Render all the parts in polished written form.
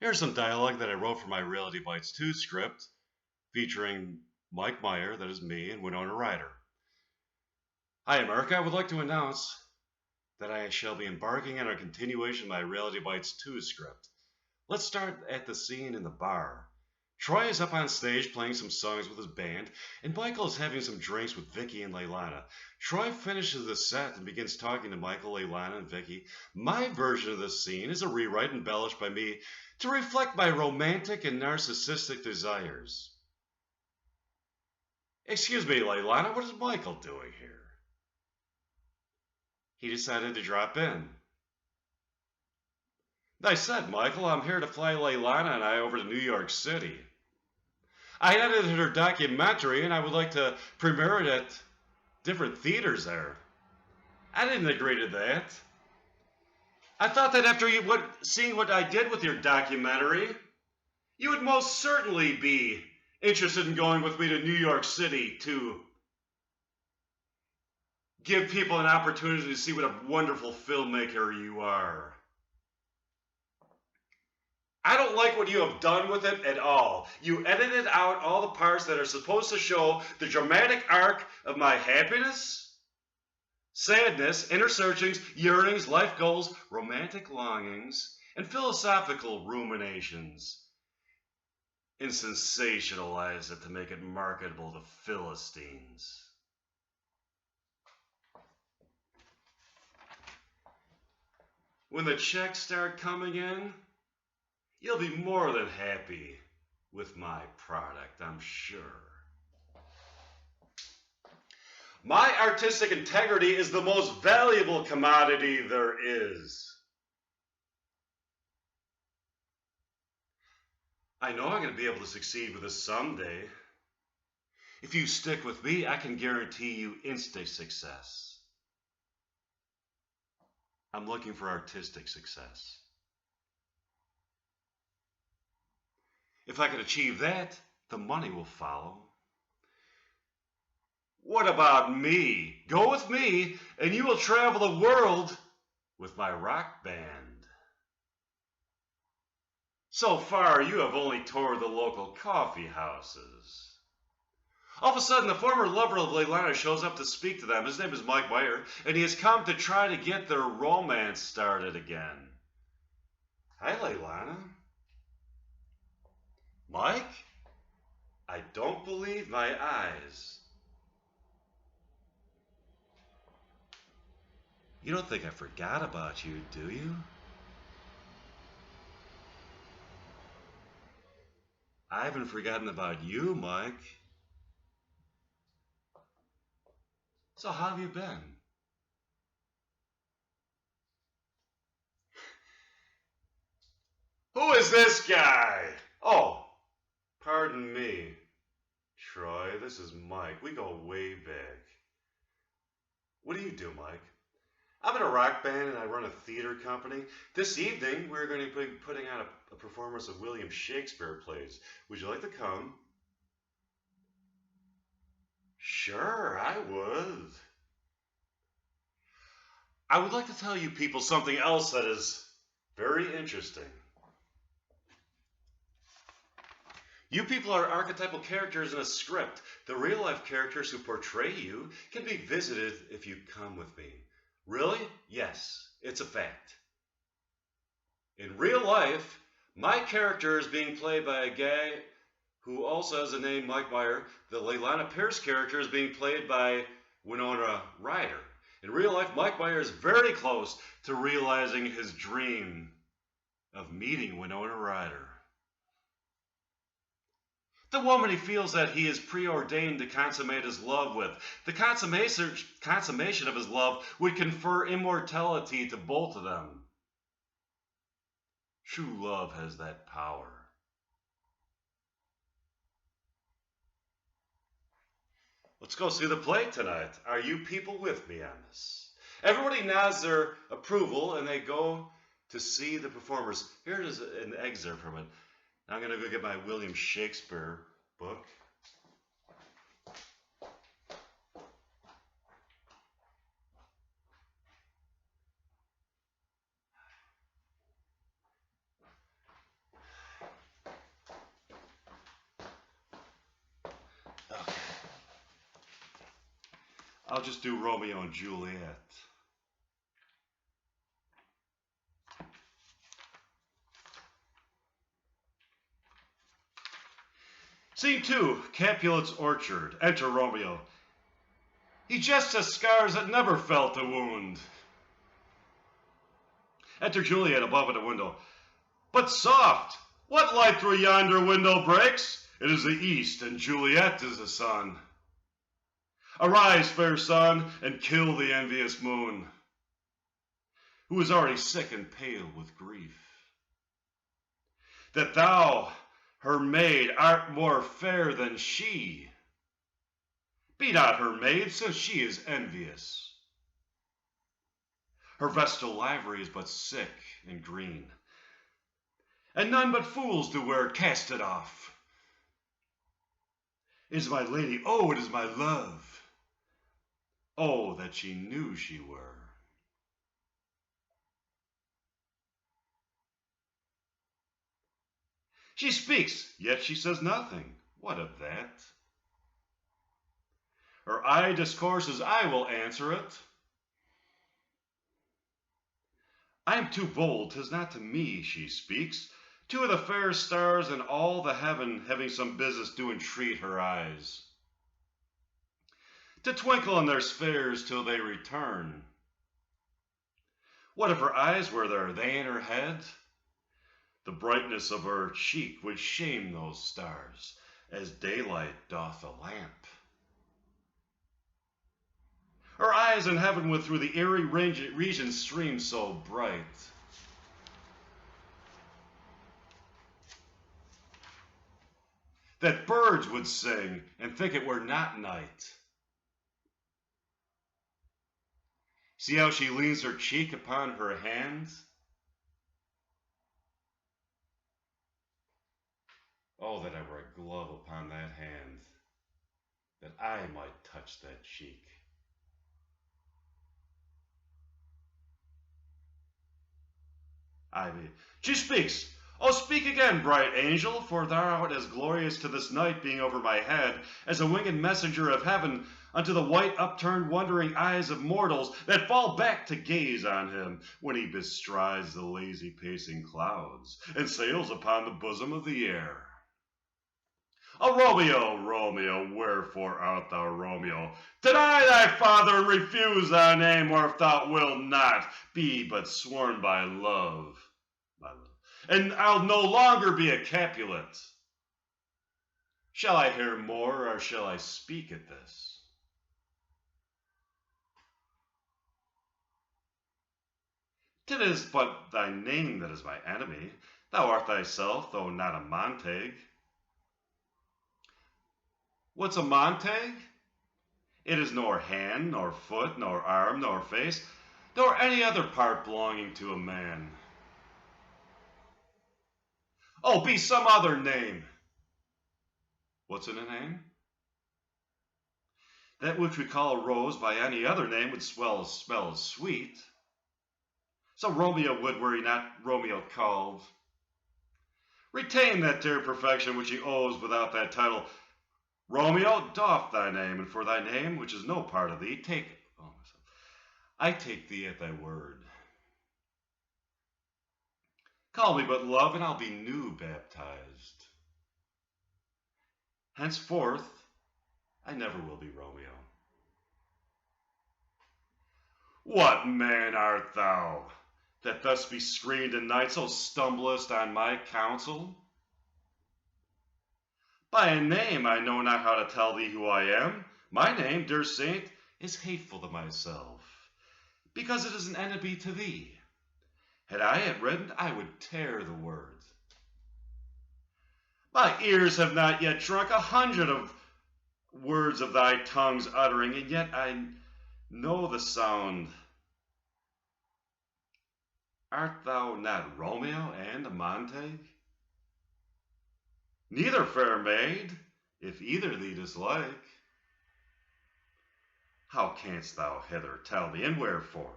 Here's some dialogue that I wrote for my Reality Bites 2 script, featuring Mike Meyer, that is me, and Winona Ryder. Hi, America. I would like to announce that I shall be embarking on a continuation of my Reality Bites 2 script. Let's start at the scene in the bar. Troy is up on stage playing some songs with his band, and Michael is having some drinks with Vicky and Leilana. Troy finishes the set and begins talking to Michael, Leilana, and Vicky. My version of this scene is a rewrite embellished by me to reflect my romantic and narcissistic desires. Excuse me, Leilana, what is Michael doing here? He decided to drop in. I said, Michael, I'm here to fly Leilana and I over to New York City. I edited her documentary and I would like to premiere it at different theaters there. I didn't agree to that. I thought that after seeing what I did with your documentary, you would most certainly be interested in going with me to New York City to give people an opportunity to see what a wonderful filmmaker you are. I don't like what you have done with it at all. You edited out all the parts that are supposed to show the dramatic arc of my happiness, sadness, inner searchings, yearnings, life goals, romantic longings, and philosophical ruminations, and sensationalize it to make it marketable to Philistines. When the checks start coming in, you'll be more than happy with my product, I'm sure. My artistic integrity is the most valuable commodity there is. I know I'm going to be able to succeed with this someday. If you stick with me, I can guarantee you instant success. I'm looking for artistic success. If I can achieve that, the money will follow. What about me? Go with me, and you will travel the world with my rock band. So far, you have only toured the local coffee houses. All of a sudden, the former lover of Leilana shows up to speak to them. His name is Mike Meyer, and he has come to try to get their romance started again. Hi, Leilana. Mike? I don't believe my eyes. You don't think I forgot about you, do you? I haven't forgotten about you, Mike. So how have you been? Who is this guy? Oh, pardon me. Troy, this is Mike. We go way back. What do you do, Mike? I'm in a rock band and I run a theater company. This evening, we're going to be putting on a performance of William Shakespeare plays. Would you like to come? Sure, I would. I would like to tell you people something else that is very interesting. You people are archetypal characters in a script. The real-life characters who portray you can be visited if you come with me. Really? Yes, it's a fact. In real life, my character is being played by a guy who also has the name Mike Meyer. The Leilana Pierce character is being played by Winona Ryder. In real life, Mike Meyer is very close to realizing his dream of meeting Winona Ryder. The woman he feels that he is preordained to consummate his love with. The consummation of his love would confer immortality to both of them. True love has that power. Let's go see the play tonight. Are you people with me on this? Everybody nods their approval and they go to see the performers. Here is an excerpt from it. I'm going to go get my William Shakespeare book. I'll just do Romeo and Juliet. Scene 2, Capulet's orchard. Enter Romeo. He just has scars that never felt a wound. Enter Juliet above at a window. But soft! What light through yonder window breaks? It is the east, and Juliet is the sun. Arise, fair sun, and kill the envious moon, who is already sick and pale with grief. That thou, her maid, art more fair than she. Be not her maid, since she is envious. Her vestal livery is but sick and green, and none but fools do wear it. Cast it off. It is my lady, oh, it is my love. Oh, that she knew she were. She speaks, yet she says nothing. What of that? Her eye discourses, I will answer it. I am too bold, 'tis not to me she speaks. Two of the fair stars in all the heaven, having some business, do entreat her eyes to twinkle in their spheres till they return. What if her eyes were there, they in her head? The brightness of her cheek would shame those stars, as daylight doth a lamp. Her eyes in heaven would through the airy region stream so bright. That birds would sing and think it were not night. See how she leans her cheek upon her hand? Oh, that I were a glove upon that hand, that I might touch that cheek. She speaks. Oh, speak again, bright angel, for thou art as glorious to this night being over my head as a winged messenger of heaven unto the white upturned wondering eyes of mortals that fall back to gaze on him when he bestrides the lazy pacing clouds and sails upon the bosom of the air. Oh, Romeo, Romeo, wherefore art thou Romeo? Deny thy father and refuse thy name, or if thou wilt not, be but sworn by love. And I'll no longer be a Capulet. Shall I hear more, or shall I speak at this? It is but thy name that is my enemy. Thou art thyself, though not a Montag. What's a Montag? It is nor hand, nor foot, nor arm, nor face, nor any other part belonging to a man. Oh, be some other name. What's in a name? That which we call a rose by any other name would smell as sweet. So Romeo would were he not Romeo called. Retain that dear perfection which he owes without that title. Romeo, doff thy name, and for thy name, which is no part of thee, take it. I take thee at thy word. Call me but love, and I'll be new baptized. Henceforth, I never will be Romeo. What man art thou, that thus be screened in night, so stumblest on my counsel? By a name I know not how to tell thee who I am. My name, dear saint, is hateful to myself, because it is an enemy to thee. Had I it written, I would tear the words. My ears have not yet drunk 100 of words of thy tongue's uttering, and yet I know the sound. Art thou not Romeo and a Montag? Neither, fair maid, if either thee dislike. How canst thou hither tell me, and wherefore?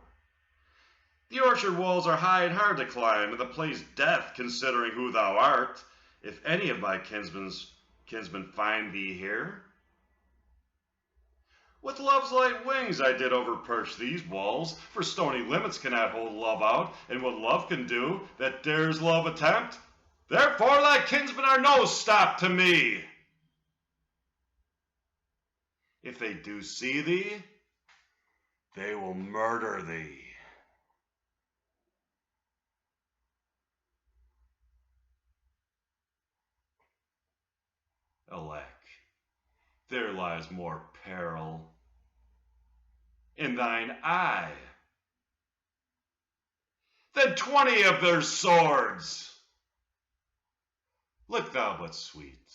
The orchard walls are high and hard to climb, and the place death, considering who thou art, if any of my kinsmen find thee here. With love's light wings I did overperch these walls, for stony limits cannot hold love out, and what love can do, that dares love attempt? Therefore thy kinsmen are no stop to me. If they do see thee, they will murder thee. Alack, there lies more peril in thine eye than 20 of their swords. Look thou but sweet,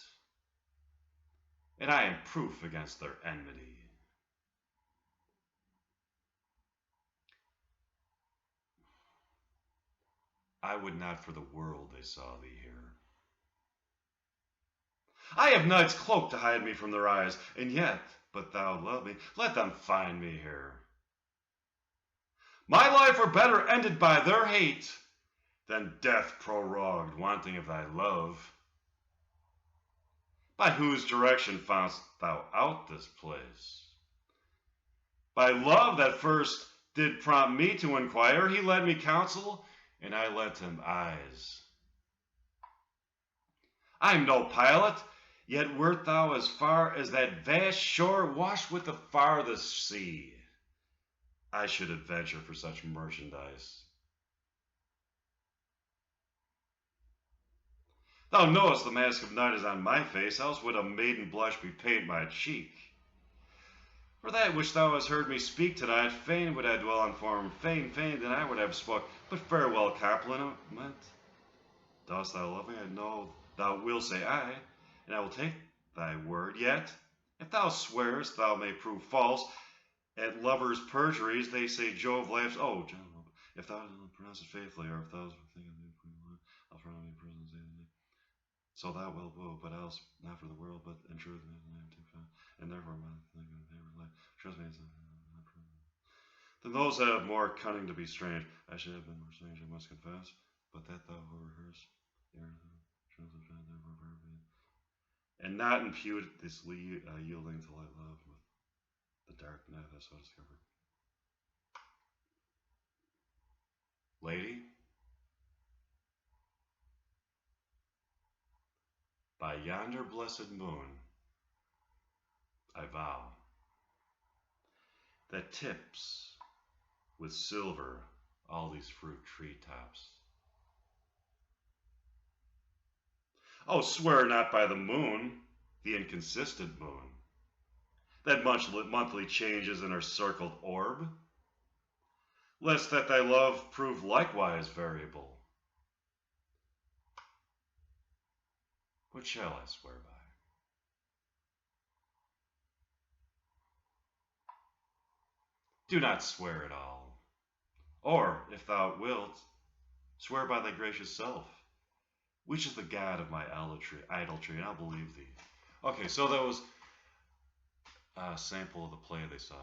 and I am proof against their enmity. I would not for the world they saw thee here. I have night's cloak to hide me from their eyes, and yet, but thou love me, let them find me here. My life were better ended by their hate than death prorogued, wanting of thy love. By whose direction foundst thou out this place? By love that first did prompt me to inquire, he led me counsel, and I lent him eyes. I'm no pilot, yet wert thou as far as that vast shore washed with the farthest sea, I should adventure for such merchandise. Thou knowest the mask of night is on my face, else would a maiden blush bepaint my cheek. For that which thou hast heard me speak tonight, fain would I dwell on form, fain then I would have spoke, but farewell compliment. Dost thou love me? I know thou wilt say aye, and I will take thy word. Yet, if thou swearest, thou may prove false. At lovers' perjuries, they say Jove laughs. Oh, gentlemen, if thou pronounce it faithfully, or if thou think of me, I'll throw me in prison. So thou wilt woo, but else not for the world, but in truth, I am too fat, and therefore my thing of favor life. Trust me, than those that have more cunning to be strange. I should have been more strange, I must confess, but that thou overhearst, and not impute this yielding to light love with the dark night I so discovered. Lady, by yonder blessed moon, I vow, that tips with silver all these fruit tree tops. Oh, swear not by the moon, the inconsistent moon, that much monthly changes in her circled orb, lest that thy love prove likewise variable. What shall I swear by? Do not swear at all. Or, if thou wilt, swear by thy gracious self, which is the god of my idolatry, and I'll believe thee. Okay, so that was a sample of the play they saw.